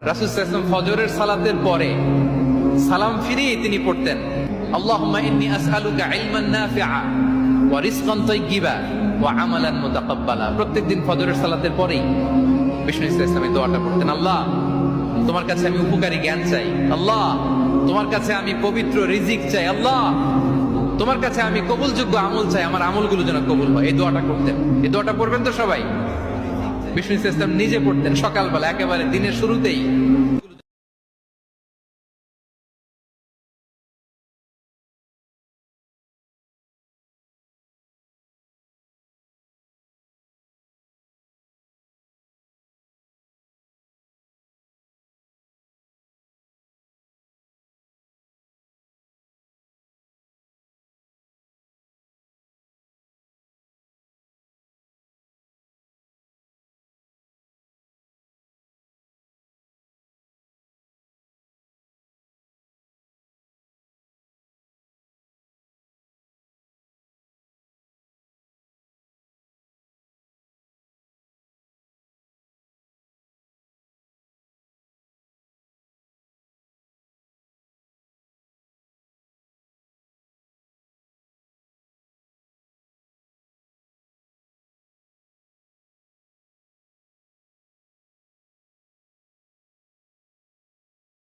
রাসূল সাল্লাল্লাহু আলাইহি ওয়াসাল্লাম ফজরের সালাতের পরে সালাম ফিরিয়ে তিনি পড়তেন, আল্লাহুম্মা ইন্নী আসআলুকা ইলমান নাফিআ ওয়া রিজকান তাইয়্যিবা ওয়া আমালান মুতাকাব্বালা। প্রত্যেকদিন ফজরের সালাতের পরেই বিষ্ণু ইসলাম এই দোয়াটা পড়তেন, আল্লাহ তোমার কাছে আমি উপকারী জ্ঞান চাই, আল্লাহ তোমার কাছে আমি পবিত্র রিজিক চাই, আল্লাহ তোমার কাছে আমি কবুলযোগ্য আমল চাই, আমার আমলগুলো যেন কবুল হয়। এই দোয়াটা করতেন। এই দোয়াটা পড়বেন তো সবাই। বিষ্ণু ইসলাম নিজে পড়তেন সকালবেলা, একেবারে দিনের শুরুতেই।